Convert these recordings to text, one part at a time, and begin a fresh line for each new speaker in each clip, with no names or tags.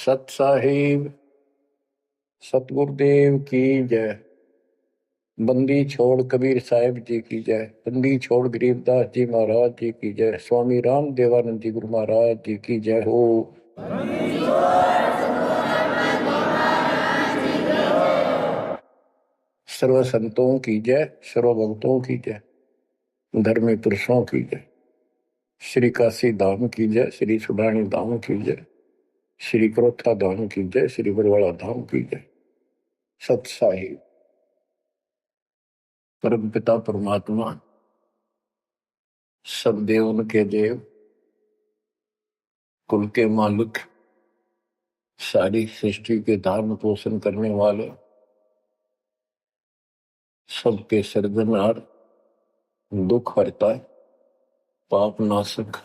सत साहिब सतगुरुदेव की जय। बंदी छोड़ कबीर साहिब जी की जय। बंदी छोड़ गरीबदास जी महाराज जी की जय। स्वामी राम देवानंद जी गुरु महाराज जी की जय हो। सर्व संतों की जय, सर्व भक्तों की जय, धर्मी पुरुषों की जय। श्री काशी धाम की जय, श्री सुडानी धाम की जय, श्री क्रोथा धाम की जय, श्री बरवाड़ा धाम की जय। सत साहिब परम पिता परमात्मा सब देवन के देव, कुल के मालिक, सारी सृष्टि के धारण पोषण करने वाले, सबके सर्जनहार, दुख हरता, पाप नाशक,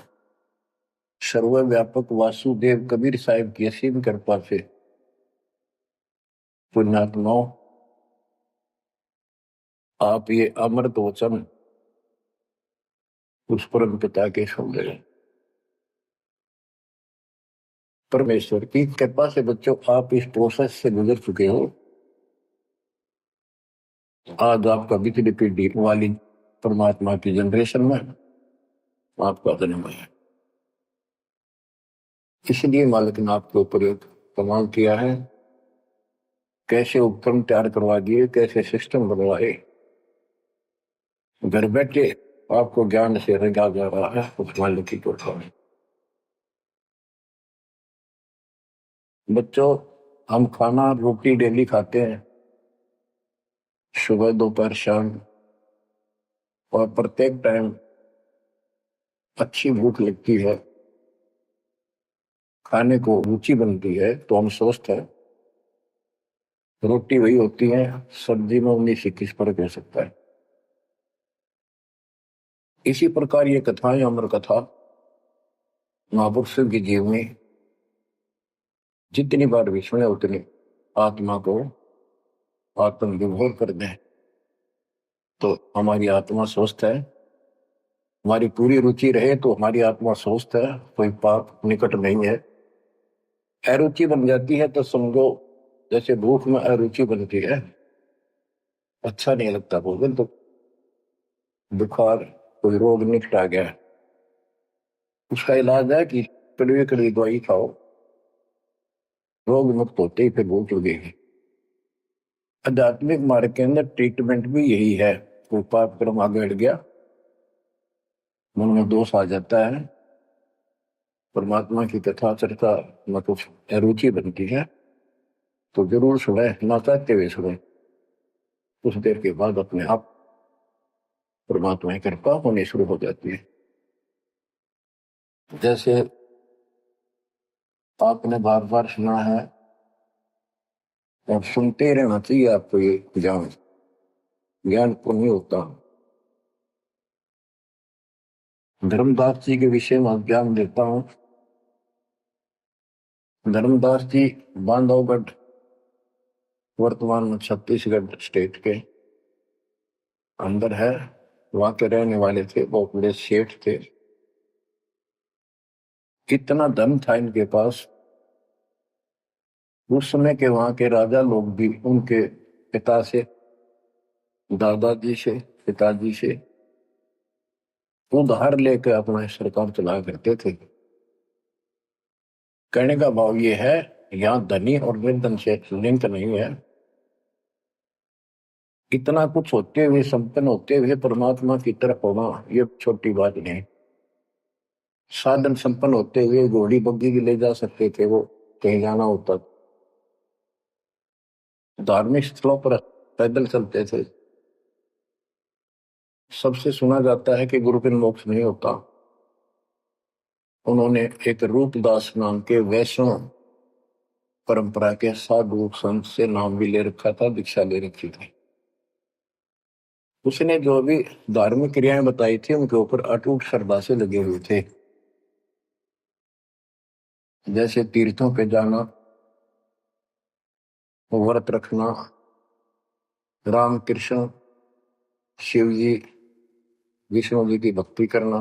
सर्वव्यापक वासुदेव कबीर साहिब की असीम कृपा से पुण्यात्माओं, आप ये अमृत वचन उस परम पिता के सुन रहे हैं। परमेश्वर की कृपा से बच्चों आप इस प्रोसेस से गुजर चुके हो। आज आपका बिजली पीढ़ी वाली परमात्मा की जनरेशन में आपका जन्म है। इसलिए मालिक ने आपके ऊपर एक कमाल किया है। कैसे उपकरण तैयार करवा दिए, कैसे सिस्टम बनवाए, घर बैठे आपको ज्ञान से रंगा जा रहा है उस मालिक की कृपा में। बच्चों, हम खाना रोटी डेली खाते हैं, सुबह दोपहर शाम, और प्रत्येक टाइम अच्छी भूख लगती है, खाने को रुचि बनती है तो हम स्वस्थ है। रोटी वही होती है, सब्जी में 19-21 फर्क हो सकता है। इसी प्रकार ये कथाएं, अमर कथा महापुरुषों की जीवनी जितनी बार भी सुने उतनी आत्मा को आत्म विभोर कर दें तो हमारी आत्मा स्वस्थ है। हमारी पूरी रुचि रहे तो हमारी आत्मा स्वस्थ है, कोई पाप निकट नहीं है। अरुचि बन जाती है तो समझो जैसे भूख में अरुचि बनती है, अच्छा नहीं लगता भोजन, तो बुखार कोई रोग निकट आ गया, उसका इलाज है कि कड़वी कड़वी दवाई खाओ, रोग मुक्त होते ही फिर भूख लगेगी। आध्यात्मिक मार्ग के अंदर ट्रीटमेंट भी यही है। कोई पाप कर्म आगे बढ़ गया, मन में दोष आ जाता है, परमात्मा की कथा चर्चा में कुछ अरुचि बनती है तो जरूर सुने, ना चाहते हुए सुने। कुछ देर के बाद अपने आप परमात्मा की कृपा होनी शुरू हो जाती है। जैसे आपने बार बार सुना है और सुनते रहना चाहिए आपको, ये ज्ञान को नहीं होता। धर्मदास जी के विषय में ज्ञान देता हूं। धर्मदास जी बांधवगढ़, वर्तमान में छत्तीसगढ़ स्टेट के अंदर है, वहां के रहने वाले थे, बहुत बड़े सेठ थे। कितना धन था इनके पास, उस समय के वहां के राजा लोग भी उनके पिता से, दादाजी से, पिताजी से उधार लेकर अपना सरकार चलाया करते थे। कहने का भाव ये है, यहाँ धनी और निर्धन से लिंक नहीं है। इतना कुछ होते हुए, संपन्न होते हुए परमात्मा की तरफ होना ये छोटी बात नहीं। साधन संपन्न होते हुए घोड़ी बग्गी भी ले जा सकते थे वो, कहीं जाना होता। धार्मिक स्थलों पर पैदल चलते थे। सबसे सुना जाता है कि गुरु बिन मोक्ष नहीं होता। उन्होंने एक रूपदास नाम के वैष्णव परंपरा के साधु संत से नाम भी ले रखा था, दीक्षा ले रखी थी। उसने जो भी धार्मिक क्रियाएं बताई थी उनके ऊपर अटूट श्रद्धा से लगे हुए थे। जैसे तीर्थों पे जाना, व्रत रखना, राम कृष्ण शिव जी विष्णु जी की भक्ति करना,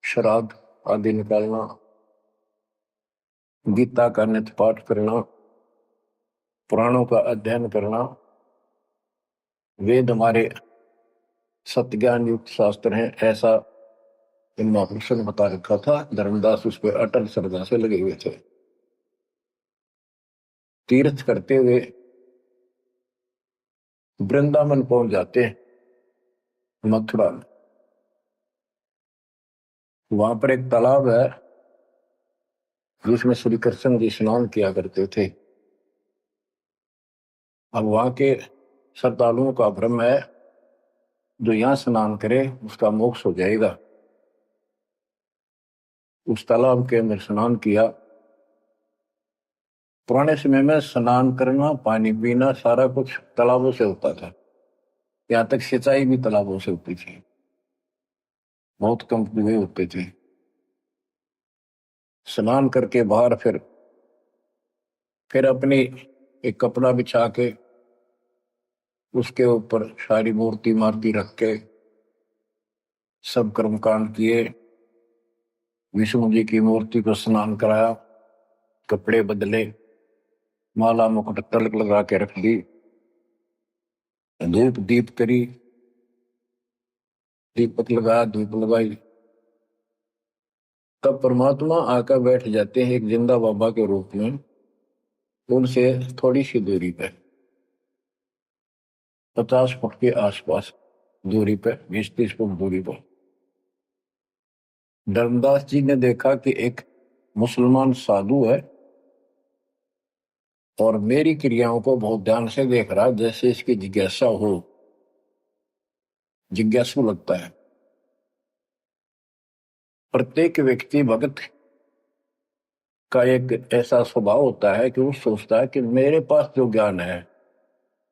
श्राद्ध आदि निकालना, गीता का नित्य पाठ करना, पुराणों का अध्ययन करना, वेद हमारे सत्य ज्ञान युक्त शास्त्र हैं, ऐसा इन महापुरुषों ने बता रखा था। धर्मदास उस पर अटल श्रद्धा से लगे हुए थे। तीर्थ करते हुए वृंदावन पहुंच जाते हैं, मथुरा में। वहां पर एक तालाब है जिसमें श्री कृष्ण जी स्नान किया करते थे। अब वहां के श्रद्धालुओं का भ्रम है, जो यहां स्नान करे उसका मोक्ष हो जाएगा। उस तालाब के अंदर स्नान किया। पुराने समय में स्नान करना, पानी पीना, सारा कुछ तालाबों से होता था। यहाँ तक सिंचाई भी तालाबों से होती थी, बहुत कम कुएं होते थे। स्नान करके बाहर फिर अपनी एक कपड़ा बिछा के उसके ऊपर सारी मूर्ति मार्ति रख के सब कर्मकांड किए। विष्णु जी की मूर्ति को स्नान कराया, कपड़े बदले, माला मुकुट तिलक लगा के रख दी, धूप दीप करी, दीपक लगाया, धूप लगाई। तब परमात्मा आकर बैठ जाते हैं एक जिंदा बाबा के रूप में, उनसे थोड़ी सी दूरी पे, 50 फुट के आसपास दूरी पे, 20-30 फुट दूरी पर। धर्मदास जी ने देखा कि एक मुसलमान साधु है और मेरी क्रियाओं को बहुत ध्यान से देख रहा, जैसे इसकी जिज्ञासा हो, जिज्ञासु लगता है। प्रत्येक व्यक्ति भगत का एक ऐसा स्वभाव होता है कि वो सोचता है कि मेरे पास जो ज्ञान है,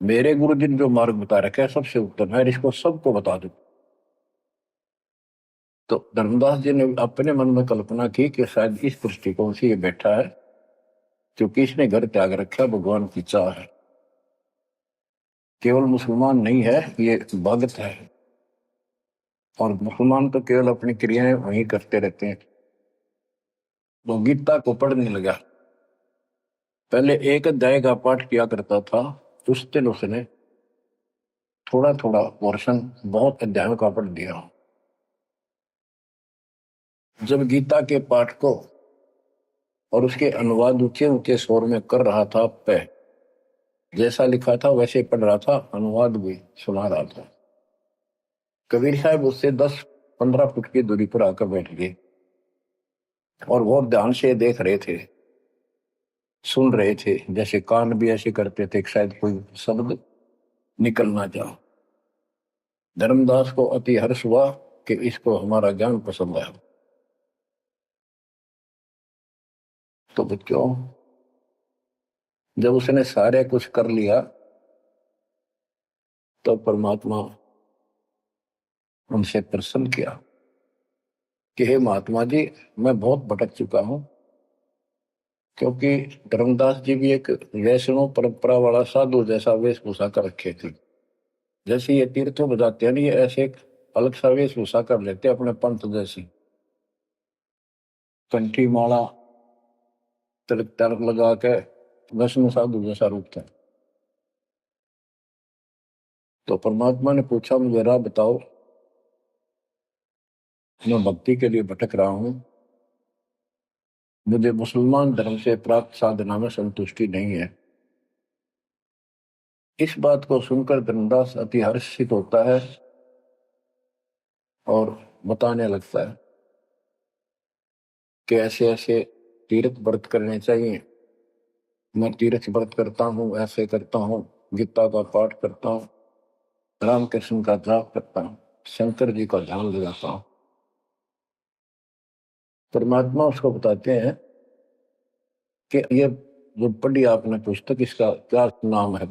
मेरे गुरु जी ने जो मार्ग बता रखा है, सबसे उत्तम है, इसको सबको बता दो। तो धर्मदास जी ने अपने मन में कल्पना की कि शायद इस दृष्टिकोण से ये बैठा है, क्योंकि इसने घर त्याग रखा, भगवान की चाह है। केवल मुसलमान नहीं है, ये भगत है। और मुसलमान तो केवल अपनी क्रियाएं वही करते रहते हैं। वो गीता को पढ़ने लगा। पहले एक अध्याय का पाठ किया करता था, उस दिन उसने थोड़ा थोड़ा पोर्शन बहुत अध्यायों का पढ़ दिया। जब गीता के पाठ को और उसके अनुवाद ऊंचे ऊंचे स्वर में कर रहा था, पे जैसा लिखा था वैसे पढ़ रहा था, अनुवाद भी सुना रहा था, कबीर साहब उससे 10-15 फुट की दूरी पर आकर बैठ गए और बहुत ध्यान से देख रहे थे, सुन रहे थे, जैसे कान भी ऐसे करते थे कि शायद कोई शब्द निकल ना जाओ। धर्मदास को अति हर्ष हुआ कि इसको हमारा ज्ञान पसंद आया। तो बच्चों, जब उसने सारे कुछ कर लिया, तो परमात्मा उनसे प्रसन्न किया कि हे महात्मा जी, मैं बहुत भटक चुका हूं। क्योंकि धर्मदास जी भी एक वैष्णव परंपरा वाला साधु जैसा वेशभूषा कर रखे थे। जैसे ये तीर्थों बजाते हैं, ये ऐसे एक अलग सा वेशभूषा कर लेते अपने पंथ जैसी, कंठी माला तिलक तिलक लगा के वैष्णव साधु जैसा रूप था। तो परमात्मा ने पूछा, मुझे राह बताओ, मैं भक्ति के लिए भटक रहा हूं, मुझे मुसलमान धर्म से प्राप्त साधना में संतुष्टि नहीं है। इस बात को सुनकर धर्मदास अति हर्षित होता है और बताने लगता है कि ऐसे ऐसे तीर्थ व्रत करने चाहिए। मैं तीर्थ व्रत करता हूँ, ऐसे करता हूँ, गीता का पाठ करता हूँ, रामकृष्ण का जाप करता हूँ, शंकर जी का ध्यान लगाता हूँ। परमात्मा उसको बताते हैं कि ये जो पढ़ी आपने पुस्तक, इसका क्या नाम है,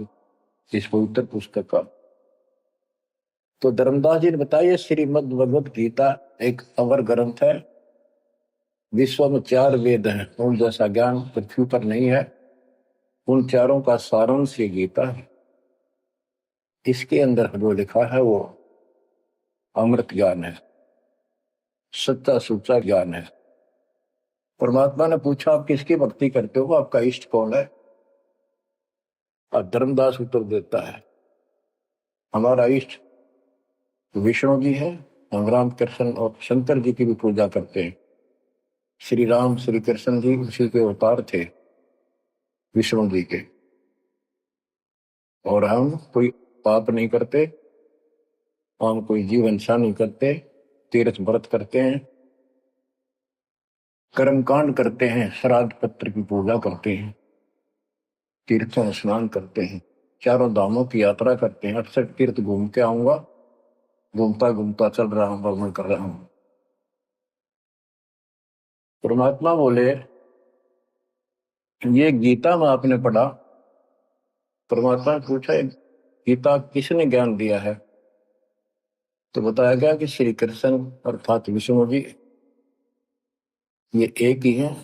इस पवित्र पुस्तक का? तो धर्मदास जी ने बताया, श्रीमद् भगवत गीता एक अवर ग्रंथ है। विश्व में 4 वेद हैं, उन जैसा ज्ञान पृथ्वी पर नहीं है। उन चारों का सारांश ये गीता है। इसके अंदर जो लिखा है वो अमृत ज्ञान है, सच्चा सुच्चा ज्ञान है। परमात्मा ने पूछा आप किसकी भक्ति करते हो, आपका इष्ट कौन है? और धर्मदास उत्तर देता है हमारा इष्ट विष्णु जी है, हम राम कृष्ण और शंकर जी की भी पूजा करते हैं। श्री राम श्री कृष्ण जी उसी के अवतार थे, विष्णु जी के। और हम कोई पाप नहीं करते, हम कोई जीव हिंसा नहीं करते, तीर्थ व्रत करते हैं, कर्मकांड करते हैं, श्राद्ध पत्र की पूजा करते हैं, तीर्थों में स्नान करते हैं, चारों धामों की यात्रा करते हैं। 68 तीर्थ घूम के आऊंगा, घूमता घूमता चल रहा हूं, भ्रमण कर रहा हूं। परमात्मा बोले ये गीता में आपने पढ़ा। परमात्मा ने पूछा गीता किसने ज्ञान दिया है? तो बताया गया कि श्री कृष्ण अर्थात विष्णु जी ये एक ही है।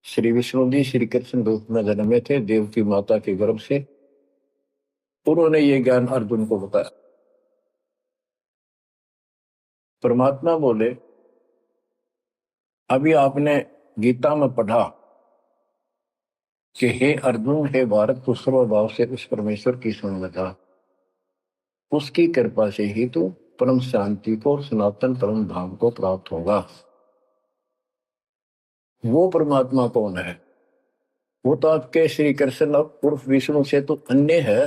श्री विष्णु जी श्री कृष्ण रूप में जन्मे थे देव की माता के गर्भ से। उन्होंने ये ज्ञान अर्जुन को बताया। परमात्मा बोले अभी आपने गीता में पढ़ा कि हे अर्जुन हे भारत तू सर्वभाव से उस परमेश्वर की सुन लगा, उसकी कृपा से ही तू परम शांति को सनातन परम धाम को प्राप्त होगा। वो परमात्मा कौन है? वो तो आपके श्री कृष्ण उर्फ विष्णु से तो अन्य है।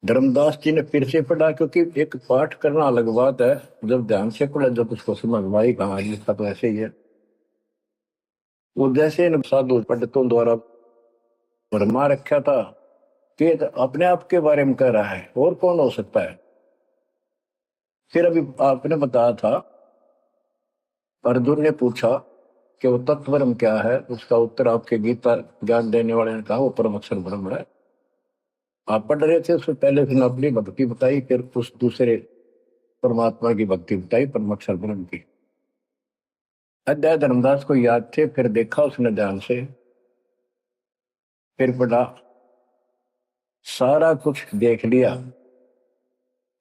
धर्मदास जी ने फिर से पढ़ा, क्योंकि एक पाठ करना अलग बात है, जब ध्यान से पढ़ा जब उसको समझ में आई कहा लिखा तो ऐसे ही है। वो जैसे इन साधु पंडितों द्वारा भरमा रखा था कि अपने आप के बारे में कह रहा है, और कौन हो सकता है? फिर अभी आपने बताया था, अर्जुन ने पूछा कि वो तत्व ब्रह्म क्या है, उसका उत्तर आपके गीता ज्ञान देने वाले ने कहा वो परम अक्षर ब्रह्म है। आप पढ़ रहे थे, उससे पहले फिर अपनी भक्ति बताई, फिर उस दूसरे परमात्मा की भक्ति बताई परम अक्षर ब्रह्म की। अध्याय धर्मदास को याद थे, फिर देखा उसने ध्यान से, फिर पढ़ा, सारा कुछ देख लिया।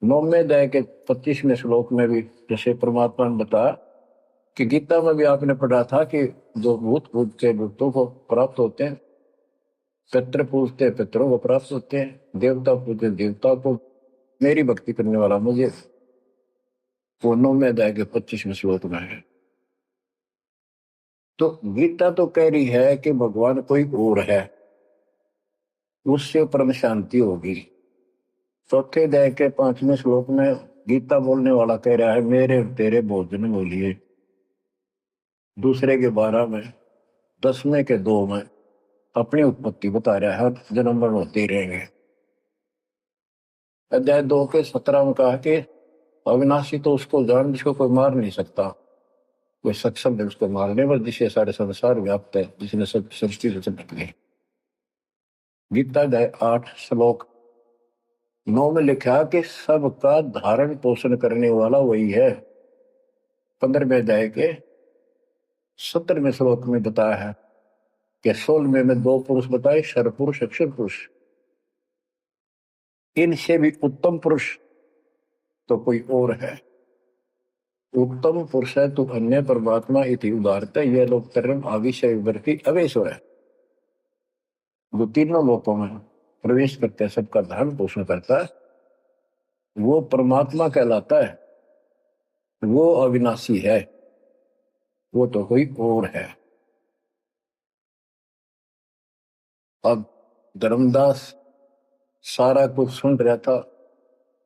9वें अध्याय के 25वें श्लोक में भी जैसे परमात्मा ने बताया कि गीता में भी आपने पढ़ा था कि जो भूत पूजते भूतों को प्राप्त होते हैं, पितृ पूजते पितरों को प्राप्त होते हैं, देवता पूजते देवता को, मेरी भक्ति करने वाला मुझे। वो 9वें अध्याय के 25वें श्लोक में है। तो गीता तो कह रही है कि भगवान कोई और है, उससे परम शांति होगी। चौथे अध्याय के 5वें श्लोक में गीता बोलने वाला कह रहा है मेरे तेरे भोजन बोलिए। दूसरे के 12 में, 10वें के 2 में अपनी उत्पत्ति बता रहा है, हर जन्म मरण होते ही रहेंगे। अध्याय 2 के 17 में कहा कि अविनाशी तो उसको जान जिसको कोई मार नहीं सकता, कोई सक्षम है उसको मारने पर, जिसे सारे संसार व्याप्त है, जिसने सब सृष्टि रचन की। गीता अध्याय 8 श्लोक 9 में लिखा कि सबका धारण पोषण करने वाला वही है। 15वें अध्याय के 17वें श्लोक में बताया है कि 16वें में 2 पुरुष बताए, शर पुरुष अक्षर पुरुष। इनसे भी उत्तम पुरुष तो कोई और है। उत्तम पुरुष है तो अन्य परमात्मा इति उदारता यह लोग तरम आविषय विवर्ती अवेशो है। जो तीनों लोकों में प्रवेश करते हैं, सबका धर्म पोषण करता है, वो परमात्मा कहलाता है। वो अविनाशी है, वो तो कोई और है। अब धर्मदास सारा कुछ सुन रहा था,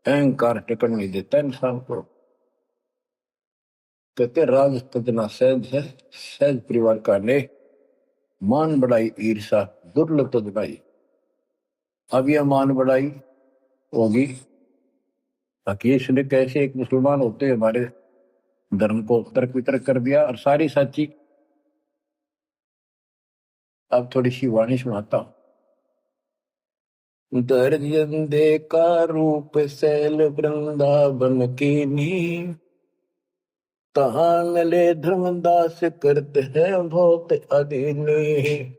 अहंकार टिकट नहीं देता इंसान को। कहते राज तजना सहज है, सहज परिवार का ने मान बढ़ाई ईर्षा दुर्लभ तजनाई। अब यह मान बढ़ाई होगी, हकीश ने कैसे एक मुसलमान होते हमारे धर्म को तर्क वितर्क कर दिया और सारी सच्ची। अब थोड़ी सी वाणी सुनाता हूं। दर्जन दे का रूप सैल वृंदावन की नी, तहां मिले धर्मदास करते हैं बहुत अधीनी।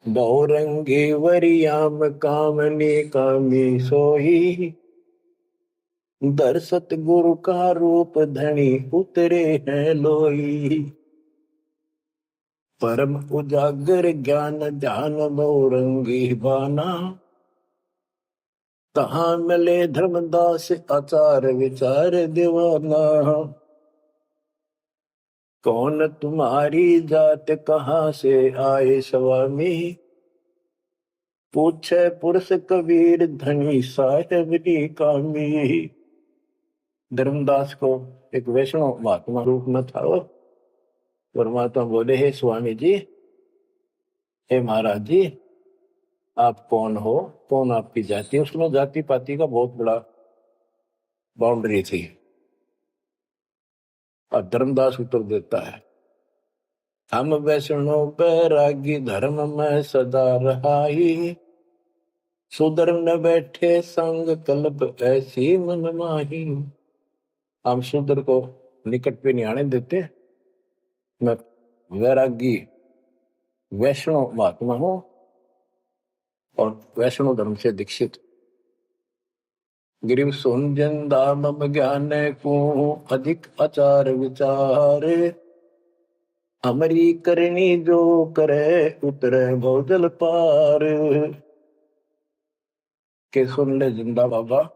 बहुरंगी वरियाम कामनी कामी सोही, दर सतगुरु का रूप धनी उतरे हैं लोई। परम उजागर ज्ञान ध्यान नौरंगी बाना। तहां मिले धर्मदास आचार विचार दीवाना। कौन तुम्हारी जात कहाँ से आए स्वामी। पूछे पुरुष कबीर धनी साहेब की कामी। धर्मदास को एक वैष्णव महात्मा रूप में था वो। परमात्मा बोले, हे स्वामी जी, हे महाराज जी, आप कौन हो, कौन आपकी जाति। उसमें जाति पाति का बहुत बड़ा बाउंड्री थी। और धर्मदास उत्तर देता है, हम वैष्णव बैरागी धर्म में सदा रहाई। सुधर न बैठे संग कल्प ऐसी मन माही। हम सुधर को निकट पे नहीं आने देते। मैं वैरागी वैष्णव महात्मा हूं और वैष्णव धर्म से दीक्षित। गिरिव सुनजन दाम ज्ञान को अधिक आचार विचार। हमारी करनी जो करे उतरे भौजल पार। के सुन ले जिंदा बाबा,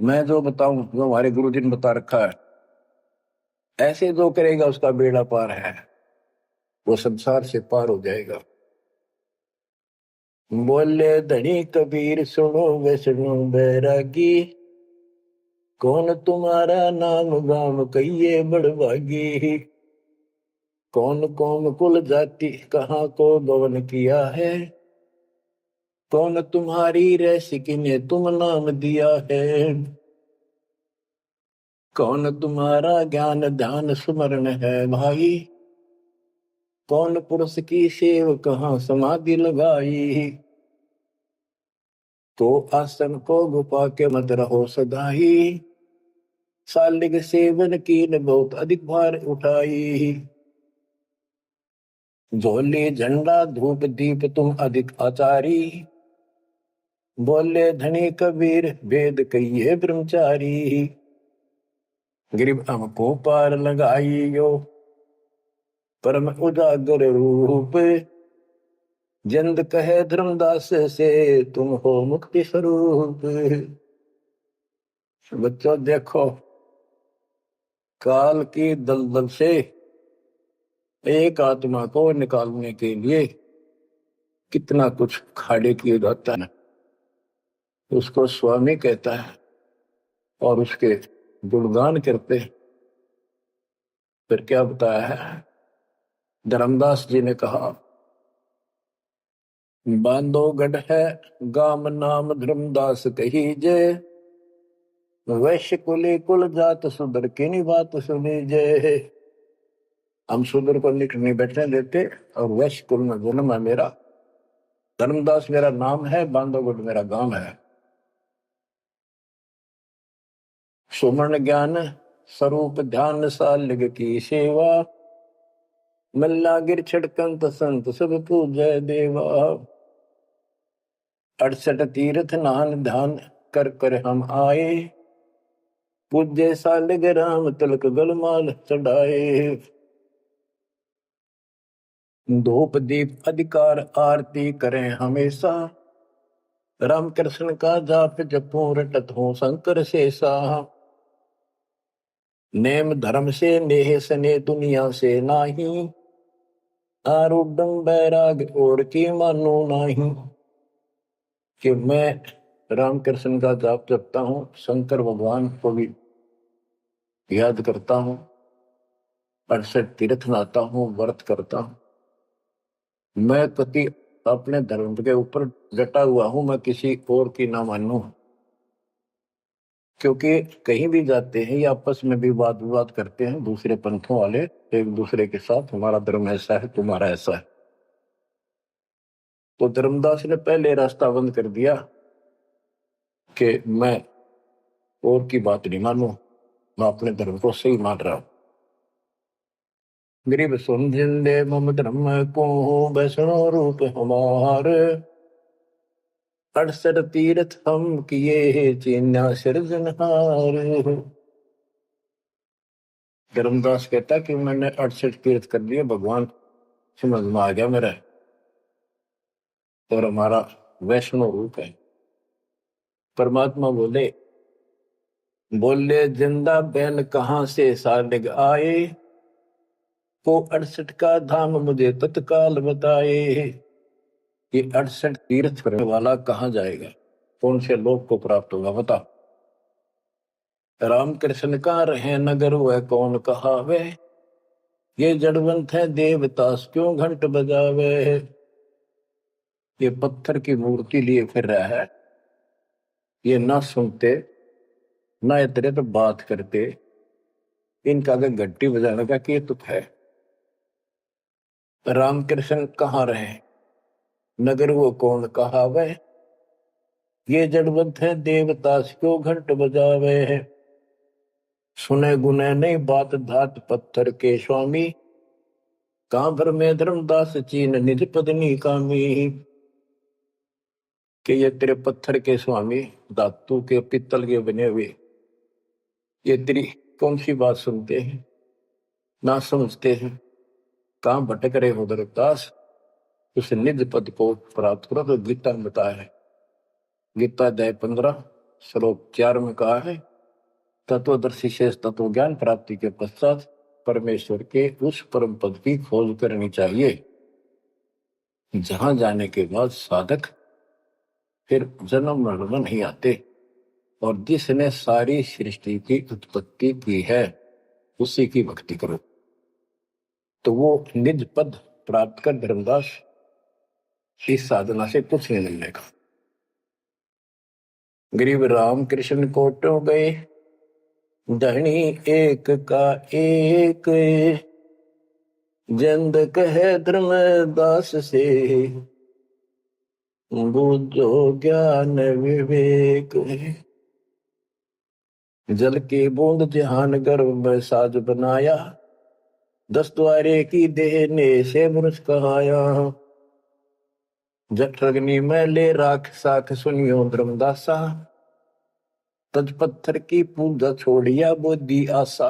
मैं जो बताऊं जो हमारे गुरु जी ने बता रखा है, ऐसे जो करेगा उसका बेड़ा पार है, वो संसार से पार हो जाएगा। बोले धनी कबीर सुनो वैष्णो बैरागी। कौन तुम्हारा नाम गाम कहिए बड़भागी। कौन कौन कुल जाति कहाँ को गवन किया है। कौन तुम्हारी रसिक ने तुम नाम दिया है। कौन तुम्हारा ज्ञान ध्यान स्मरण है भाई। कौन पुरुष की सेव कहाँ समाधि लगाई। तो आसन को गुफा के मत रहो सदाई। सालिग सेवन की न बहुत अधिक भार उठाई। झोली झंडा धूप दीप तुम अधिक आचारी। बोले धनी कबीर वेद कहिए ब्रह्मचारी। गिरिव हमको पार लगाइयो परम उजागर रूप। जंद कहे धर्मदास से तुम हो मुक्ति स्वरूप। बच्चों देखो, काल की दलदल से एक आत्मा को निकालने के लिए कितना कुछ खाड़े किए जाता है। उसको स्वामी कहता है और उसके गुणगान करते हैं। फिर क्या बताया है, धर्मदास जी ने कहा, बांधोगढ़ है गाम नाम धर्मदास कही जय। वैश्य कुले कुल जात सुधर की बात सुनी जय। हम सुधर को निकट नहीं बैठने देते और वैश्य कुल में जन्म है मेरा। धर्मदास मेरा नाम है, बांधोगढ़ मेरा गांव है। सुमन ज्ञान स्वरूप ध्यान सालिग की सेवा। मल्ला गिर छिड़कंत संत सब पूजय देवा। 68 तीर्थ नान ध्यान कर कर हम आए। पूज्य सालिग राम तिलक गलमाल चढ़ाए। धूप दीप अधिकार आरती करें हमेशा। राम कृष्ण का जाप जपू रटत हो शंकर शेषा। नेम धर्म से नेह सने दुनिया से नाही। आरूढ़ बैराग और की मानो नाही। कि मैं रामकृष्ण का जाप जपता हूँ, शंकर भगवान को भी याद करता हूँ, 68 तीर्थ नाता हूँ, व्रत करता हूँ। मैं कति अपने धर्म के ऊपर डटा हुआ हूँ, मैं किसी और की ना मानूं। क्योंकि कहीं भी जाते हैं या आपस में भी वाद विवाद करते हैं दूसरे पंथों वाले एक दूसरे के साथ, हमारा धर्म ऐसा है, तुम्हारा ऐसा है। तो धर्मदास ने पहले रास्ता बंद कर दिया कि मैं और की बात नहीं मानूं, मैं अपने धर्म को सही मान रहा हूं। गरीब सुन जिंदे मम धर्म को वैष्णो रूप हमार। 68 तीर्थ हम किए चीन्या सिरजनहार। धर्मदास कहता कि मैंने 68 तीर्थ कर लिए, भगवान समझ में आ गया मेरा, और हमारा वैष्णव रूप है। परमात्मा बोले बोले जिंदा बैल कहां से सालिग आए, को 68 का धाम मुझे तत्काल बताए। ये 68 तीर्थ करने वाला कहां जाएगा, कौन से लोक को प्राप्त होगा बता। राम कृष्ण का रहे नगर वह कौन कहावे, ये जड़वंत है देवतास क्यों घंट बजावे। ये पत्थर की मूर्ति लिए फिर रहा है, ये ना सुनते ना इतरे तो बात करते, इनका अगर घंटी बजाने का क्या तुक है। रामकृष्ण कहाँ रहे नगर वो कौन कहावे, ये जड़वंत है देवतास क्यों घंट बजावे। सुने गुने नहीं बात धात पत्थर के स्वामी, कहां पर में धर्मदास चीन निज पत्नी कामी। कि ये तेरे पत्थर के स्वामी, धातु के पित्तल के बने हुए, ये तेरी कौन सी बात सुनते हैं ना समझते हैं। कहां भटक रहे हो धर्मदास, उस निज पद को प्राप्त करो। तो गीता में बताया है, गीता अध्याय 15 श्लोक 4 में कहा है, तत्वदर्शी शेष तत्व ज्ञान प्राप्ति के पश्चात परमेश्वर के उस परम पद की खोज करनी चाहिए, जहां जाने के बाद साधक फिर जन्म मरण में नहीं आते। और जिसने सारी सृष्टि की उत्पत्ति की है उसी की भक्ति करो, तो वो निज पद प्राप्त कर धर्मदास इस साधना से कुछ नहीं मिलने का। गरीब राम कृष्ण कोटो गए, धनी एक का एक, जंद कहे धर्मदास से, बूझो ज्ञान विवेक। जल की बूंद जहान गर्भ में साज बनाया, 10 द्वारे की देने से मनुष्य कहाया। जठ अग्नि में ले राख साख सुनियो धर्मदासा, तज पत्थर की पूजा छोड़िया बुद्धि आशा।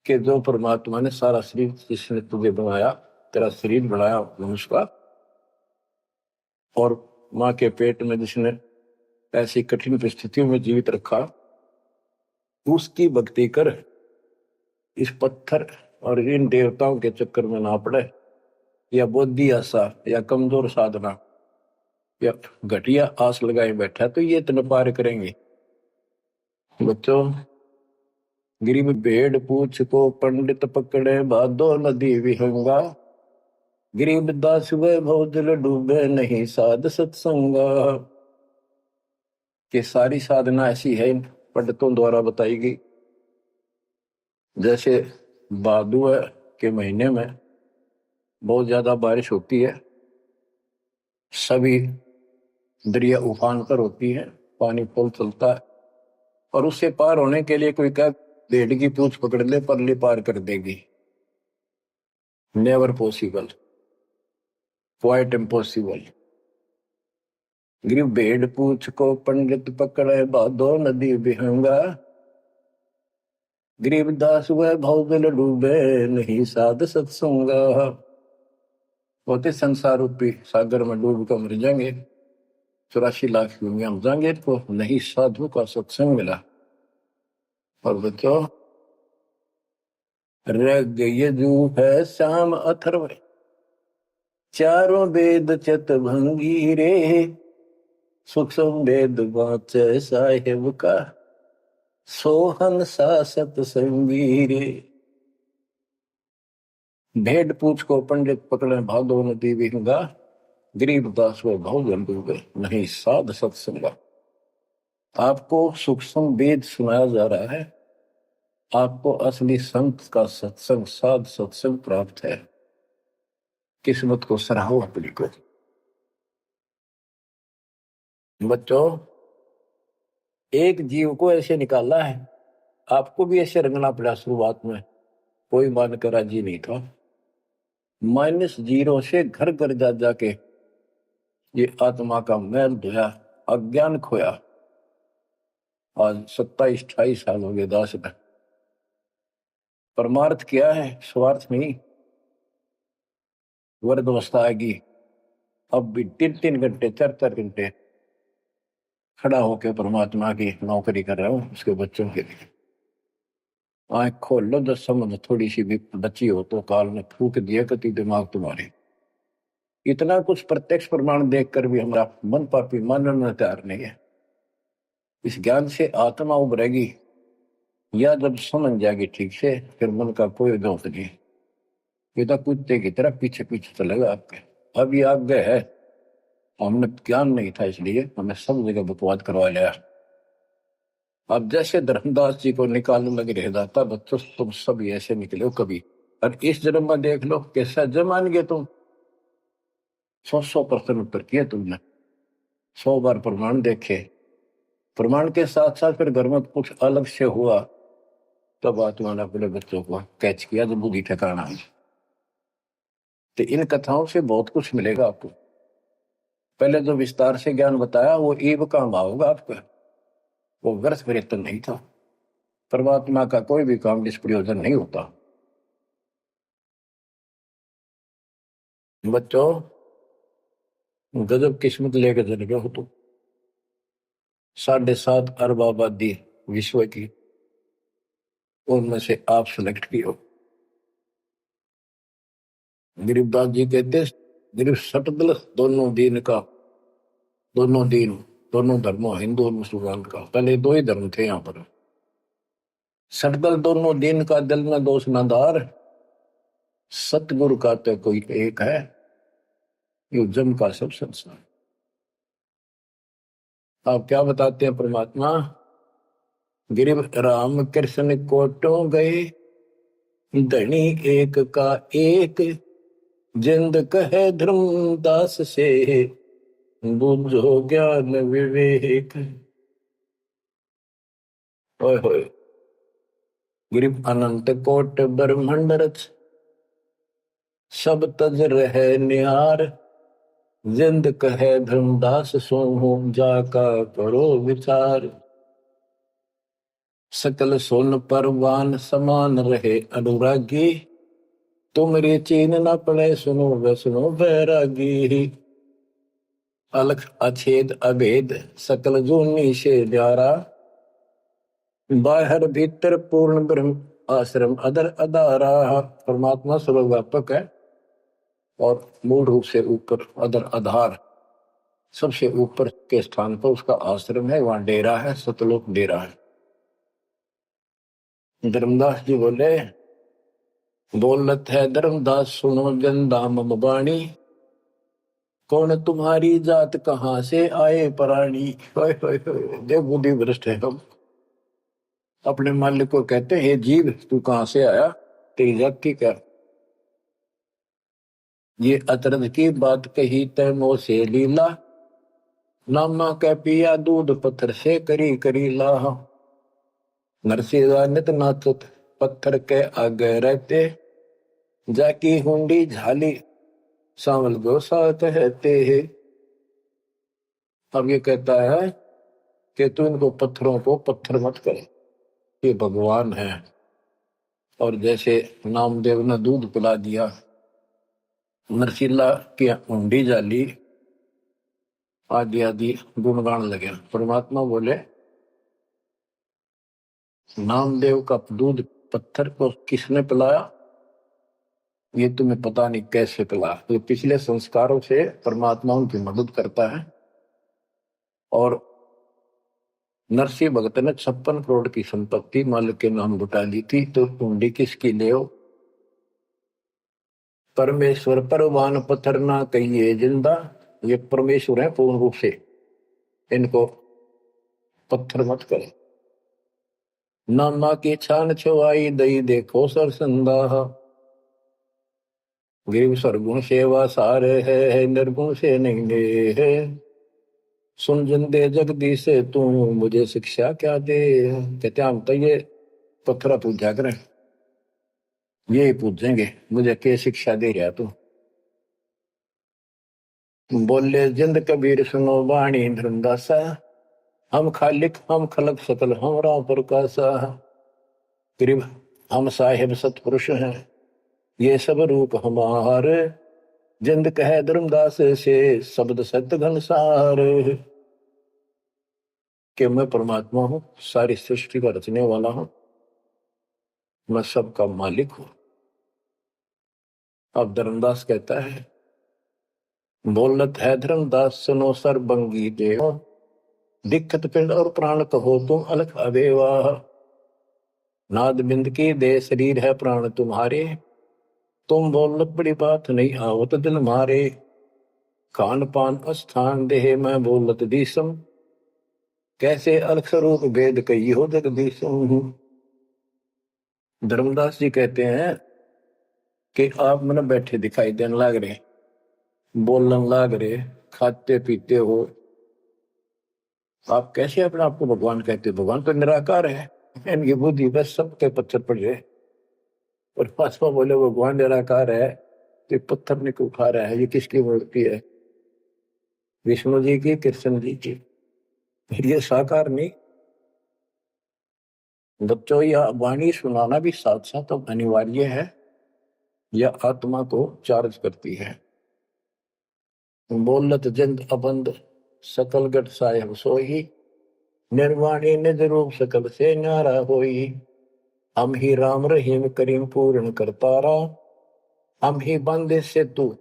कि जो परमात्मा ने सारा शरीर जिसने तुझे बनाया, तेरा शरीर बनाया मनुष्य का, और माँ के पेट में जिसने ऐसी कठिन परिस्थितियों में जीवित रखा, उसकी भक्ति कर। इस पत्थर और इन देवताओं के चक्कर में ना पड़े, या बुद्धि आशा या कमजोर साधना या घटिया आस लगाए बैठा तो ये इतना पार करेंगे। बच्चों, गरीब भेड़ पूछ को पंडित पकड़े, भादो नदी विहंगा, गरीब दास वे भौजल डूबे नहीं साध सत्संगा। कि सारी साधना ऐसी है पंडितों द्वारा बताई गई। जैसे भादुआ के महीने में बहुत ज्यादा बारिश होती है, सभी दरिया उफान पर होती है, पानी पुल चलता है, और उससे पार होने के लिए कोई क्या भेड़ की पूंछ पकड़ ले परली पार कर देगी। Never possible, quite impossible. गिर भेड़ पूछ को पंडित पकड़े, भादो नदी बिहंगा, गरीबदास वह भौजल डूबे नहीं साध सत्संगा। होते संसार रूपी सागर में डूब कर मर जाएंगे, 84 लाख दुनिया में जाएंगे, तो नहीं साधु का सत्संग मिला। और बच्चों, ऋग यजु है श्याम अथर्व, चारों वेद चित भंगी रे, सूक्ष्म वेद वाचे साहेब का, सोहन सा सत्संगी रे। भेड़ पूछ को पंडित पकड़े, भादो नदी विहंगा, गरीबदास व भौजल डूबे नहीं साध सत्संगा। आपको सूक्ष्म वेद सुनाया जा रहा है, आपको असली संत का सत्संग साध सत्संग प्राप्त है। किस्मत को सराहो अपनी को। बच्चों, एक जीव को ऐसे निकाला है, आपको भी ऐसे रंगना पड़ा। शुरुआत में कोई मानकर राजी नहीं था, -0 से घर घर जा जाके ये आत्मा का मैल धोया, अज्ञान खोया। आज 27-28 साल हो गए दास में। परमार्थ क्या है? स्वार्थ नहीं। वर्द अवस्था आएगी, अब भी 3-3 घंटे 4-4 घंटे खड़ा होकर परमात्मा की नौकरी कर रहा हूं उसके बच्चों के लिए। आंख खोल लो, जब समझ थोड़ी सी भी बची हो तो काल ने फूक दिया कति दिमाग तुम्हारे। इतना कुछ प्रत्यक्ष प्रमाण देखकर भी हमारा मन पापी मानने में तैयार नहीं है। इस ज्ञान से आत्मा उभरेगी, या जब समझ जाएगी ठीक से, फिर मन का कोई दोष नहीं। ये तो कुत्ते की तरह पीछे पीछे चलेगा आपके। अब ये आगे है, हमने ज्ञान नहीं था इसलिए हमें सब जगह बकवाद करवा लिया। अब जैसे धर्मदास जी को निकालने लगे रह जाता बच्चों, तुम सब ऐसे निकले हो कभी। और इस जन्म में देख लो कैसा जमान गए तुम। 100% उत्तर किए तुमने, 100 बार प्रमाण देखे। प्रमाण के साथ साथ फिर घर में कुछ अलग से हुआ, तब आत्मा ने अपने बच्चों को कैच किया, तो बुद्धि ठिकाना है। तो इन कथाओं से बहुत कुछ मिलेगा आपको। पहले जो विस्तार से ज्ञान बताया वो ईव काम आओगा आपका, वो व्यर्थ प्रयत्न नहीं था। परमात्मा का कोई भी काम निष्प्रयोजन नहीं होता। बच्चों, गजब किस्मत लेकर चले गए हो तुम। 7.5 अरब आबादी विश्व की, उनमें से आप सिलेक्ट किए हो। गरीबदास जी कहते, गरीब सटदल दोनों दीन का, दोनों दीन, दोनों धर्मों, हिंदू और मुसलमान का। पहले 2 ही धर्म थे यहाँ पर। सटदल दोनों दीन का, दिल में दोष न धार, सतगुरु का तो कोई एक है, ये जम का सब संसार। आप क्या बताते हैं परमात्मा? गिरिव राम कृष्ण कोटों गए, धनी एक का एक, जिंद कहे धर्मदास से, बुझो ज्ञान विवेक। होय होय। गिरिव अनंत कोट ब्रह्मंड रच, सब तज रहे निहार, जिंद कहे धर्मदास सोहू, जाका करो विचार। सकल सोन परवान समान रहे अनुरागी, तुमरे चीन न पड़े सुनो वे सुनो बैरागी। अलख अछेद अभेद सकल जूनी से न्यारा, बाहर भीतर पूर्ण ब्रह्म आश्रम अदर अदारा। परमात्मा सर्वव्यापक है और मूल रूप से ऊपर अदर आधार, सबसे ऊपर के स्थान पर उसका आश्रम है, वहां डेरा है, सतलोक डेरा है। धर्मदास जी बोले, बोलत है धर्मदास सुनो जन बाणी, कौन तुम्हारी जात कहां से आए प्राणी। देव बुद्धि भ्रष्ट है हम। अपने मालिक को कहते हैं, जीव तू कहां से आया, तेरी जात की क्या। ये अतरज की बात कही तैमो से लीला, नामा कै पिया दूध पत्थर से करी करी लाह। नरसिंह नित नाचत पत्थर के आगे रहते, जाकी हुंडी झाली सांवल गोसा कहते हैं। अब ये कहता है कि तू इनको पत्थरों को पत्थर मत करे, ये भगवान है। और जैसे नामदेव ने दूध पिला दिया, नरसिल्ला की हुंडी जाली, आदि आदि गुणगान लगे। परमात्मा बोले, नामदेव का दूध पत्थर को किसने पिलाया, ये तुम्हें पता नहीं कैसे पिला। तो पिछले संस्कारों से परमात्मा उनकी मदद करता है। और नरसिंह भगत ने 56 करोड़ की संपत्ति मालिक के नाम लुटा ली थी, तो कुंडी किसकी ले हो। परमेश्वर परवान पत्थर ना कहिए जिंदा, ये परमेश्वर है पूर्ण रूप से, इनको पत्थर मत करो। नामा की छान छुआई दई देखो सरसंदा, गिरिव सरगुण सेवा सारे है, निर्गुण से नहीं दे है। सुन जिंदे जगदीश से तू मुझे शिक्षा क्या दे। कहते हम तो ये पत्थरा पूजा करें, ये पूछेंगे मुझे क्या शिक्षा दे रहा तू। बोले जिंद कबीर सुनो वाणी धर्मदासा, हम खालिक हम खलक सकल हमरा प्रकाशा। गरीब हम साहिब सतपुरुष हैं, ये सब रूप हमारे, जिंद कहे धर्मदास से शब्द सत्य घनसार। कि मैं परमात्मा हूं, सारी सृष्टि का रचने वाला हूं, मैं सबका मालिक हूं। अब धर्मदास कहता है, बोलत है धर्मदास सुनो सर्वंगी देव, दिक्कत पिंड और प्राण कहो तुम अलख अदेवा। नाद बिंद की दे शरीर है प्राण तुम्हारे, तुम बोलत बड़ी बात नहीं आवत दिल मारे। खान पान स्थान देह मैं बोलत दीसम, कैसे अलख स्वरूप भेद कही हो जगदीशम। धर्मदास जी कहते हैं कि आप मन बैठे दिखाई देने लाग रहे, बोलने लाग रहे, खाते पीते हो, आप कैसे अपने आप को भगवान कहते हो? भगवान तो निराकार है, इनकी बुद्धि बस सबके पत्थर पड़ जाए। और पासवा बोले भगवान निराकार है तो पत्थर ने क्यों उठा रहा है? ये किसकी मूर्ति है? विष्णु जी की, कृष्ण जी की। ये साकार नहीं। बच्चों, यह वाणी सुनाना भी साथ साथ अब अनिवार्य है, यह आत्मा को चार्ज करती है। बोलत जिंद अबंद सकल गट साहेब सोही, निर्वाणी निज रूप सकल से न्यारा होई। हम ही राम रहीम करीम पूर्ण करतारा, हम ही बंदे से तू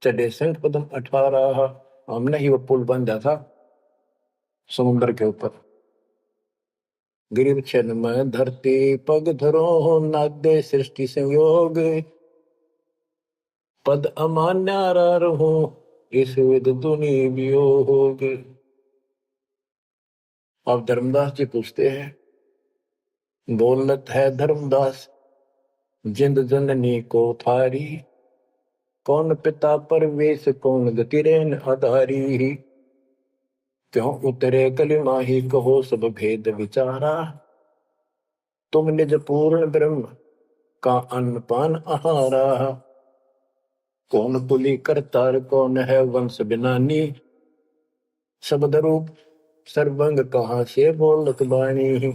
चढ़े संग पदम 18। हमने ही वो पुल बांधा था समुद्र के ऊपर। गिरिव छन में धरती पग धरो, नादे सृष्टि संयोग, पद अमान्यारा रहो इस विद दुनि वियोग। अब धर्मदास जी पूछते हैं, बोलत है धर्मदास जिंद जननी को थारी, कौन पिता परवेश कौन गति रेन आधारी। क्यों उतरे कलिमा ही कहो सब भेद विचारा, तुम निज पूर्ण ब्रह्म का अन्न पान आहारा। कौन पुली करतार कौन है वंश बिनानी, शब्द रूप सर्वंग कहाँ से बोलत बाणी।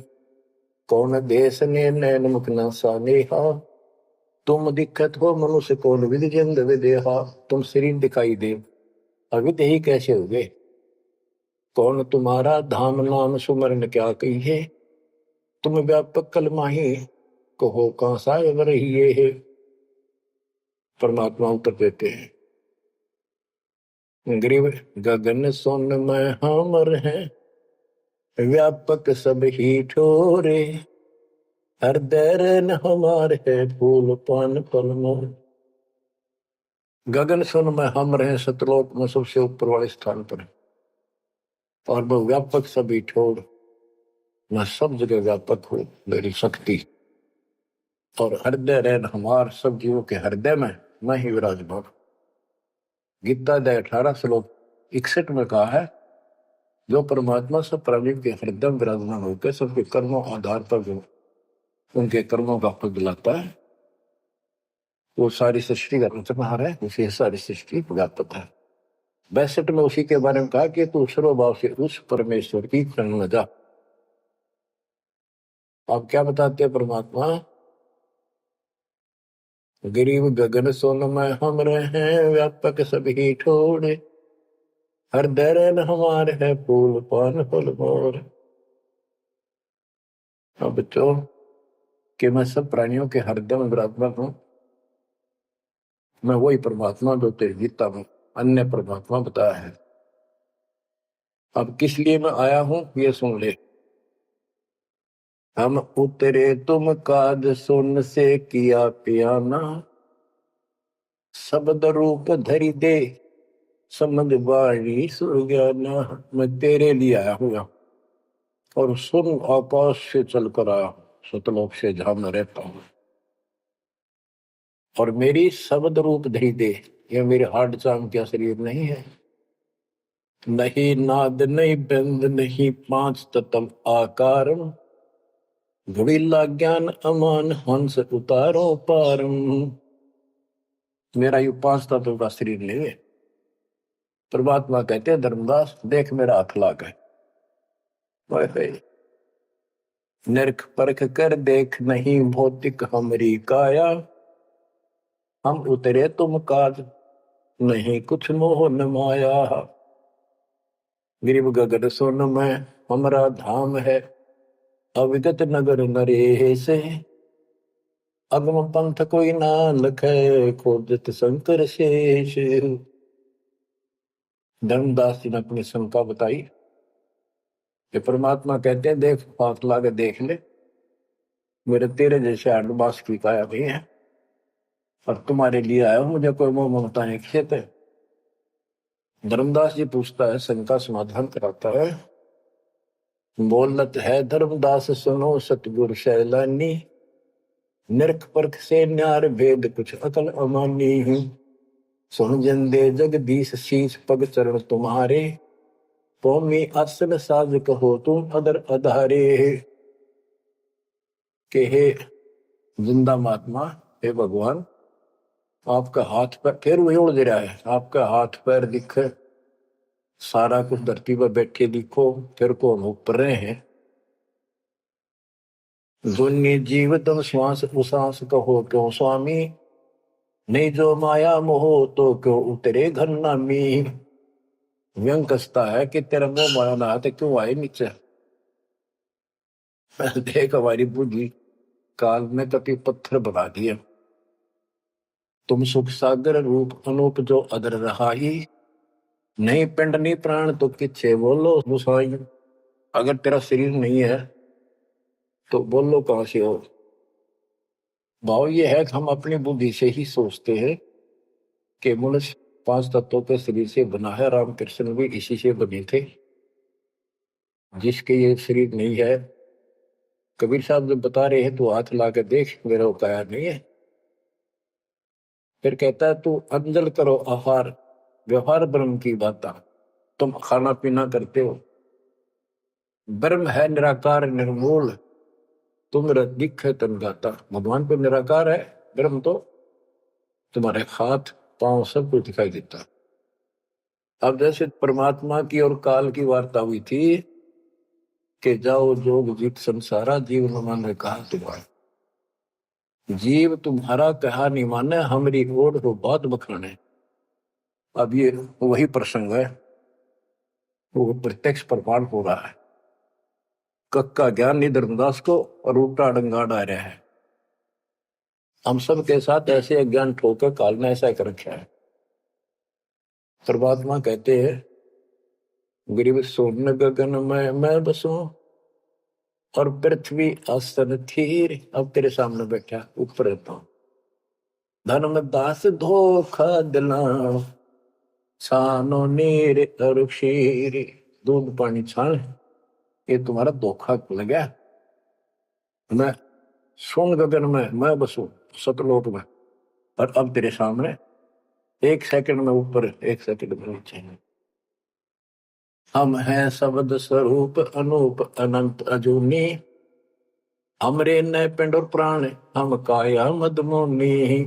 कौन देश ने नैन मुख न सानेहा, तुम दिक्कत हो मनुष्य कौन विधि जिंद विदेहा। तुम शरीर दिखाई दे, अविद ही कैसे हो गए? कौन तुम्हारा धाम नाम सुमरन क्या कहिए, तुम व्यापक कलमाही कहो कहाँ साहेब रहिए है। परमात्मा उत्तर देते हैं, ग्रीव गगन सोन में हमर हैं, व्यापक सब ही ठोरे। हृदय न हमार है फूल पान फल मोर। गगन सुन में हम रहे, सतलोक में सबसे ऊपर वाले स्थान पर, और वह व्यापक सभी ठोर। मैं सब जगह व्यापक हूँ, मेरी शक्ति। और हृदय रहन हमार, सब जीवों के हृदय में मैं ही विराजमान। गीता अध्याय 18 श्लोक 61 में कहा है, जो परमात्मा सब प्राणियों के हृदय में विराजमान होकर सबके कर्मों आधार पर जो उनके कर्मों का फल दिलाता है, वो सारी सृष्टि का रचनहार है, उसे सारी सृष्टि व्यापक है। 62 में उसी के बारे में कहा कि तू सर्वभाव से उस परमेश्वर की शरण में जा। आप क्या बताते हैं परमात्मा? गरीब गगन सोन में हम रहे, व्यापक सभी ठोड़े। हृदय रहन हमारे है फूल पान फल मोर। अब बच्चों, कि मैं सब प्राणियों के हृदय में विराजमान हूं, मैं वही परमात्मा जो तेरी गीता में अन्य परमात्मा बताया है। अब किस लिए मैं आया हूं ये सुन ले। हम उतरे तुम काद सुन से किया पियाना, शब्द रूप धरि दे समझ वाणी सुज्ञाना। मैं तेरे लिए आया हूँ और सुन आकाश से चलकर आया हूँ, सतलोक से जहां मैं रहता हूँ। और मेरी शब्द रूप धरि दे, ये मेरे हार्ड चाम क्या शरीर नहीं है। नहीं नाद नहीं बंद नहीं पांच तत्व आकारम, घुड़ीला ज्ञान अमान हंस उतारो पारम। मेरा यू 5 तत्व का शरीर नहीं है। परमात्मा कहते हैं धर्मदास देख मेरा हाथ लाग है, नरक परख कर देख नहीं भौतिक हमरी काया, हम उतरे तुम काज नहीं कुछ मोह न माया। गिरिव गगन सोन में हमारा धाम है, अविगत नगर नरे से, अगम पंथ कोई ना लखे खोजत शंकर शेष। धर्मदास जी ने अपनी शंका बताई कि परमात्मा कहते हैं देख हाथ ला के देख ले, मेरे तेरे जैसे आडमास की काया नहीं है, और तुम्हारे लिए आया हूं, मुझे कोई मोह ममता नहीं खेत है। धर्मदास जी पूछता है, शंका समाधान कराता है, बोलत है धर्मदास सुनो सतगुरु शैलानी, नरक परख से न्यार भेद कुछ अकल अमानी हूं, सुन जंदे जगदीश शीश पग चरण तुम्हारे, कौमी आसन साज कहो तुम अदर अधारे। के हे जिंदा महात्मा, हे भगवान, आपका हाथ पैर फिर वही उड़ रहा है, आपका हाथ पैर दिखे, सारा कुछ धरती पर बैठे दिखो, फिर कौन ऊपर रहे हैं। दुन्नी जीव तम श्वास उसास कहो क्यों स्वामी, नहीं जो माया मोह तो क्यों उतरे घर नामी। व्यंग कसता है कि तेरा मोह माया ना तो क्यों आए नीचे। देख हमारी बुद्धि काल में कति पत्थर बना दिया, तुम सुख सागर रूप अनूप जो अदर रहाई, नहीं पिंड नहीं प्राण तो किच्छे बोलो गुसाई। अगर तेरा शरीर नहीं है तो बोलो कहां से हो। भाव ये है कि हम अपनी बुद्धि से ही सोचते हैं कि मनुष्य 5 तत्वों के शरीर से बना है, रामकृष्ण भी इसी से बने थे। जिसके ये शरीर नहीं है, कबीर साहब जब बता रहे हैं तो हाथ ला कर देख मेरा उपाय नहीं है। फिर कहता है तू अंजल करो आहार, व्यवहार ब्रह्म की बात, तुम खाना पीना करते हो, ब्रह्म है निराकार निर्मूल, तुम दिख है तन गाता। भगवान तो निराकार है, ब्रह्म तो तुम्हारे हाथ पांव सब कुछ दिखाई देता। अब जैसे परमात्मा की और काल की वार्ता हुई थी कि जाओ जोग जीत संसारा, जीव न माने कहा तुम्हारा, जीव तुम्हारा कहा नहीं माने, हमारी ओर हो बात बखाने। अब ये वही प्रसंग है, वो प्रत्यक्ष प्रमाण हो रहा है। कक्का ज्ञान नहीं धर्मदास को और उल्टा डंगा डा रहा है। हम सब के साथ ऐसे अज्ञान ठोकर काल ने ऐसा कर रखा है। परमात्मा कहते हैं गरीब सोन गगन में मैं बसूं, और पृथ्वी आसन थीर, अब तेरे सामने बैठा ऊपर रहता हूं। धर्मदास धोखा दिला, छानो नीर और क्षीर, दूध पानी छान, ये तुम्हारा धोखा लगा। मैं सोन गगन में मैं बसूं सतलोक में, और अब तेरे सामने 1 सेकंड में ऊपर 1 सेकंड में नीचे। हम हैं शब्द स्वरूप अनूप अनंत अजूनी, हमरे न पिंड और प्राण हम काया मदमोनी,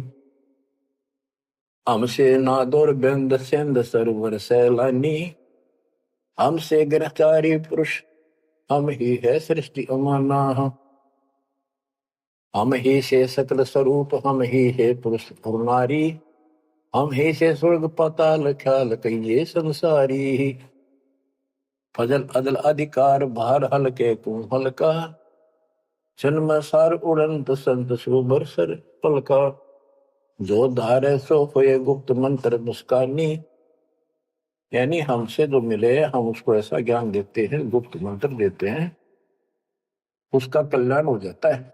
हमसे नादोर बिंद सिंध सरोवर सैलानी, हमसे ग्रहचारी पुरुष हम ही है सृष्टि अमाना, हम ही से सकल स्वरूप हम ही है पुरुष और नारी, हम ही से स्वर्ग पाताल ख्याल कहिए संसारी, फजल अदल अधिकार भार हल्के तू हल्का, जन्म सार उड़ंत संत सुबर सर पलका, जो धारे सो होए गुप्त मंत्र मुस्कानी। यानी हमसे जो मिले हम उसको ऐसा ज्ञान देते हैं, गुप्त मंत्र देते हैं, उसका कल्याण हो जाता है।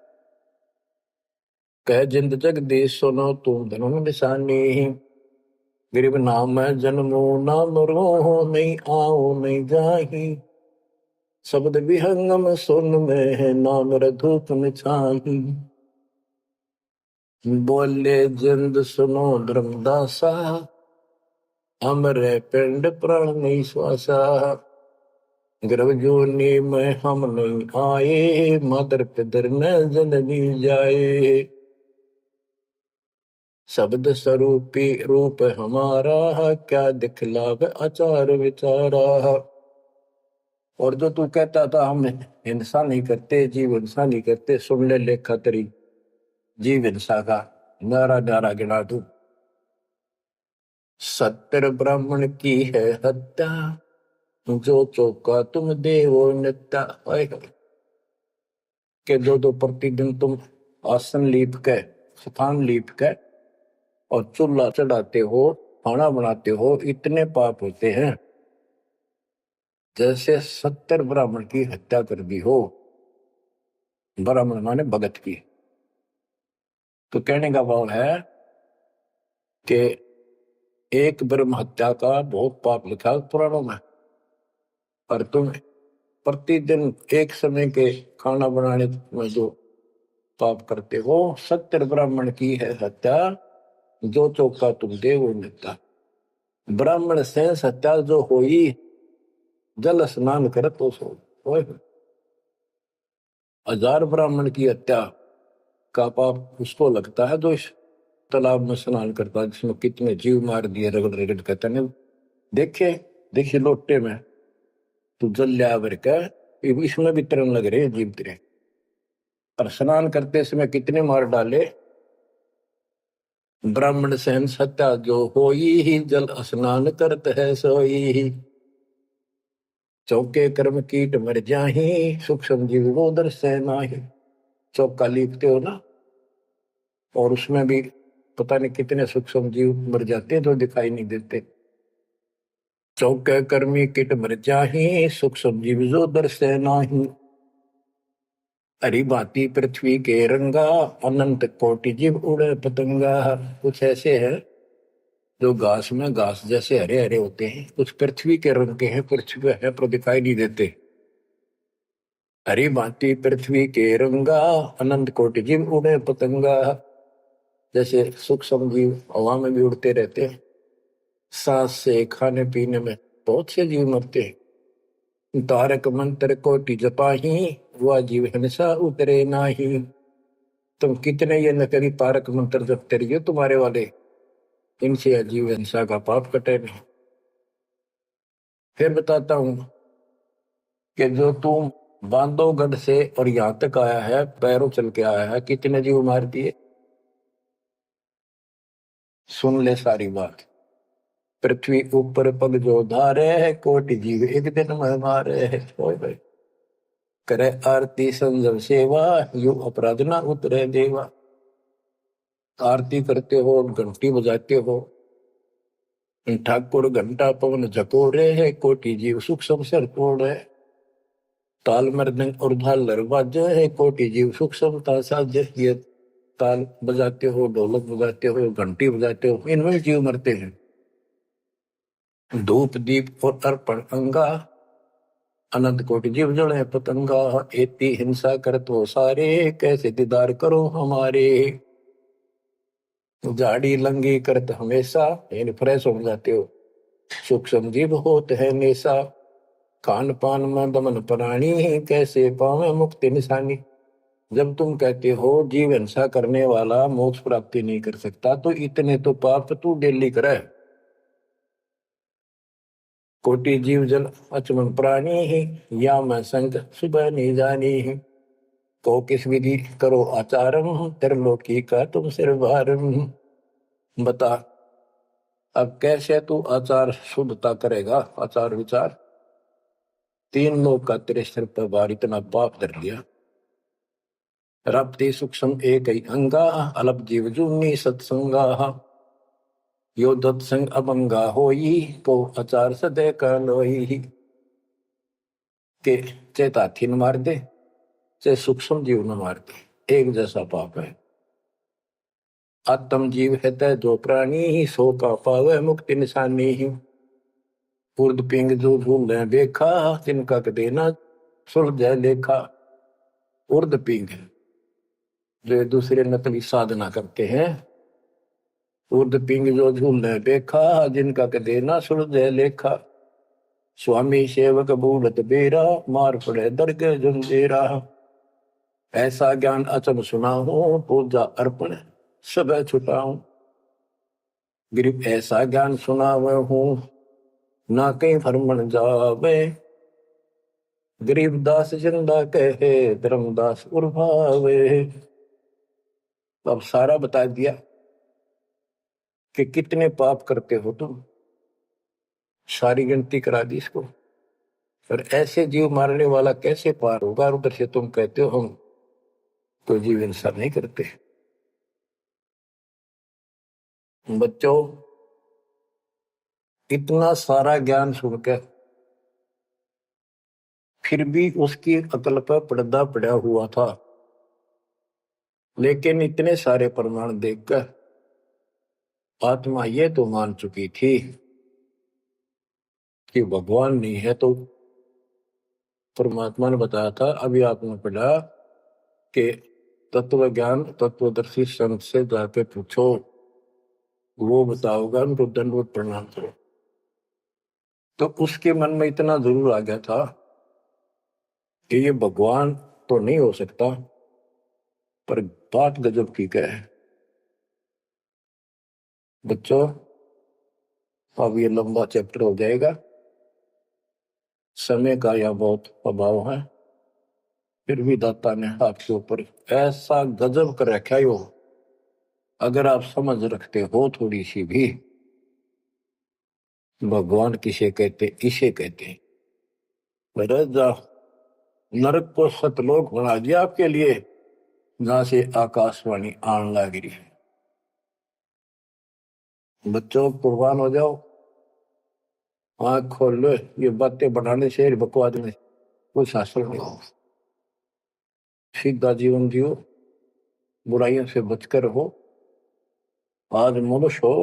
कह जिंद जग देश सुनो तुम धर्म निशानी, गरीब नाम जन्मो ना मरो, नहीं आओ नहीं जाही, शब्द विहंगम सुन में है नाम रधूप में छाही। बोले जिंद सुनो धर्मदासा, हमरे पिंड प्राण नहीं श्वासा, गर्भ जोनी में हम नहीं आए, मातर पितर न जननी जाए। शब्द स्वरूपी रूप हमारा, क्या दिखलावे आचार विचारा। और जो तू कहता था हम हिंसा नहीं करते, जीव हिंसा नहीं करते, सुन ले लेखा तेरी जीव हिंसा का नारा नारा गिना तू। सत्तर ब्राह्मण की है हत्या, जो चौका तुम देवो नित्या। के दो प्रतिदिन तुम आसन लीप के, स्थान लीप के और चूल्हा चढ़ाते हो, खाना बनाते हो, इतने पाप होते हैं जैसे 70 ब्राह्मण की हत्या कर दी हो। ब्राह्मण माने भगत की। तो कहने का भाव है कि एक ब्रह्म हत्या का बहुत पाप लिखा है पुराणों में, पर तुम प्रतिदिन एक समय के खाना बनाने में जो पाप करते हो, 70 ब्राह्मण की है हत्या, जो चौका तुम दे वो नित्या। ब्राह्मण से हत्या जो होई, जल स्नान कर तो सो। 1000 ब्राह्मण की हत्या का पाप उसको लगता है जो इस तालाब में स्नान करता, जिसमें कितने जीव मार दिए रगड़ रगड़ कहते हैं। देखे देखिए लोटे में तू जल लिया भर के, इसमें भी तरन लग रहे जीव तेरे। और स्नान करते समय कितने मार डाले। ब्राह्मण सहन सत्या जो होई ही, जल स्नान करत है सोई ही। चौके कर्म कीट मर जाही, सुख संजीव वो दर्शे नाही। चौका लीपते हो ना, और उसमें भी पता नहीं कितने सुख संजीव मर जाते हैं जो दिखाई नहीं देते। चौके कर्मी किट मर जाही, सुख संजीव जो दर्शे नाही। हरी भांति पृथ्वी के रंगा, अनंत कोटि जीव उड़े पतंगा। कुछ ऐसे है जो घास में घास जैसे हरे हरे होते हैं, कुछ पृथ्वी के रंग के हैं, पृथ्वी पे है पर दिखाई नहीं देते। हरी भांति पृथ्वी के रंगा, अनंत कोटि जीव उड़े पतंगा। जैसे सुख संजीव हवा में भी उड़ते रहते हैं, सांस से खाने पीने में बहुत से जीव मरते हैं। तारक मंत्र कोटि जपाही, वह जीव हिंसा उतरे नाही। तुम कितने ये नकली तारक मंत्र जपते रहिए तुम्हारे वाले, इनसे अजीब हिंसा का पाप कटे नहीं। फिर बताता हूं कि जो तुम बांधवगढ़ से और यहां तक आया है, पैरों चल के आया है, कितने जीव मार दिए। सुन ले सारी बात। पृथ्वी ऊपर पग जो धारे है, कोटि जीव एक दिन में मारे है। भाई करे आरती संजम सेवा, यु अपराध ना उतरे देवा। आरती करते हो, घंटी बजाते हो, ठाकुर घंटा पवन झकोरे है, कोटि जीव सुख समसर तोड़े। ताल मृदंग और झालर बाजे है, कोटि जीव सुख समता साजे। ये ताल बजाते हो, ढोलक बजाते हो, घंटी बजाते हो, इनमें जीव मरते हैं। धूप दीप और अर्पण अंगा, अनंत कोटि जीव जड़े पतंगा। एती हिंसा करत हो सारे, कैसे दीदार करो हमारे। झाड़ी लंगी करत हमेशा, यानी फ्रेश हो जाते हो। सुख संजीव होत है नेसा, खान पान में दमन प्राणी, कैसे पावे मुक्ति निशानी। जब तुम कहते हो जीव हिंसा करने वाला मोक्ष प्राप्ति नहीं कर सकता, तो इतने तो पाप तू डेली करे। कोटि जीव जल अचमन प्राणी ही, या मैं संग सुबह नहीं जानी ही। को किस विधि करो आचारम, त्रिलोकी का तुम सिर भारम। बता अब कैसे तू आचार शुद्धता करेगा, आचार विचार। 3 लोग का तेरे सिर पर भार, इतना पाप धर लिया। रप्ति सूक्ष्म एक ही अंगा, अलप जीव जूनी सत्संगा। यो दत्संग अभंगा होई, को आचार सदे का लोई। के चेत हाथी न मार दे, चाहे सूक्ष्म जीव न मार दे, एक जैसा पाप है। आत्म जीव है तय जो प्राणी ही, सो का पावे मुक्ति निशानी ही। उर्द पिंग जो झूल देखा, तिनका देना सुलझ लेखा। उर्द पिंग जो दूसरे नकली साधना करते हैं, उर्द पिंग जो झूल देखा, जिनका देना सुलझ लेखा। स्वामी सेवक बूढ़त बेरा, मार पड़े दरगे जंजेरा। ऐसा ज्ञान अचम सुना हो, पूजा अर्पण सब छुटाऊं। गिरिप ऐसा ज्ञान सुनावे हूँ, ना कहीं भरमण जावे। गरीबदास जिंदा कहे, धर्मदास उर्भावे। तो अब सारा बता दिया कि कितने पाप करते हो तुम, सारी गिनती करा दी इसको। और ऐसे जीव मारने वाला कैसे पार होगा? और उधर से तुम कहते हो हम कोई जीव हिंसा नहीं करते। बच्चों, इतना सारा ज्ञान सुनकर फिर भी उसकी अकल पर पर्दा पड़ा हुआ था। लेकिन इतने सारे प्रमाण देखकर आत्मा ये तो मान चुकी थी कि भगवान नहीं है। तो परमात्मा ने बताया था, अभी आपने पढ़ा कि तत्व ज्ञान तत्वदर्शी संत से जाके पूछो, वो बताओगा, उनको दंडवत प्रणाम करो। तो उसके मन में इतना जरूर आ गया था कि ये भगवान तो नहीं हो सकता, पर बात गजब की क्या है। बच्चों, अब ये लंबा चैप्टर हो जाएगा, समय का यह बहुत अभाव है। फिर भी दाता ने आपके ऊपर ऐसा गजब कर रखा है, अगर आप समझ रखते हो थोड़ी सी भी, भगवान किसे कहते, इसे कहते। नरक को सतलोक बना दिया आपके लिए, जहां से आकाशवाणी आन लग रही है। बच्चों, कुर्बान हो जाओ, आंख खोल लो। ये बातें बढ़ाने से, बकवाद में कोई शास्त्र नहीं हो। सीधा जीवन जियो, बुराइयों से बचकर हो। आज मनुष्य हो,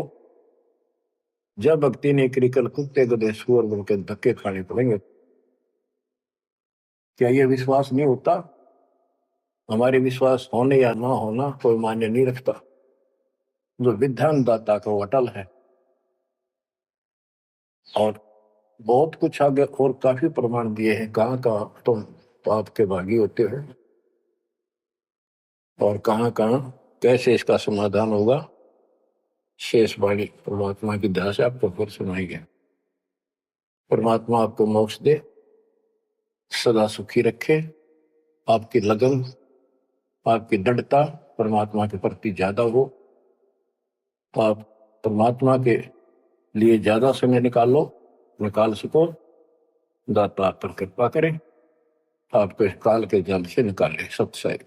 जब भक्ति नहीं करी, कल कुत्ते गधे सुअर बनकर धक्के खाने पड़ेंगे। क्या ये विश्वास नहीं होता? हमारे विश्वास होने या ना होना कोई मान्य नहीं रखता। जो विधान दाता का अटल है। और बहुत कुछ आगे और काफी प्रमाण दिए हैं, कहाँ कहाँ तुम पाप के भागी होते हो और कहाँ कहाँ कैसे इसका समाधान होगा। शेष वाणी परमात्मा की दया से आपको फिर सुनाएंगे। परमात्मा आपको मोक्ष दे, सदा सुखी रखे। आपकी लगन, आपकी दृढ़ता परमात्मा के प्रति ज्यादा हो। आप परमात्मा के लिए ज्यादा समय निकाल सको। दाता आप पर कृपा करें, आपको इस काल के जल से निकाले। सत्संग।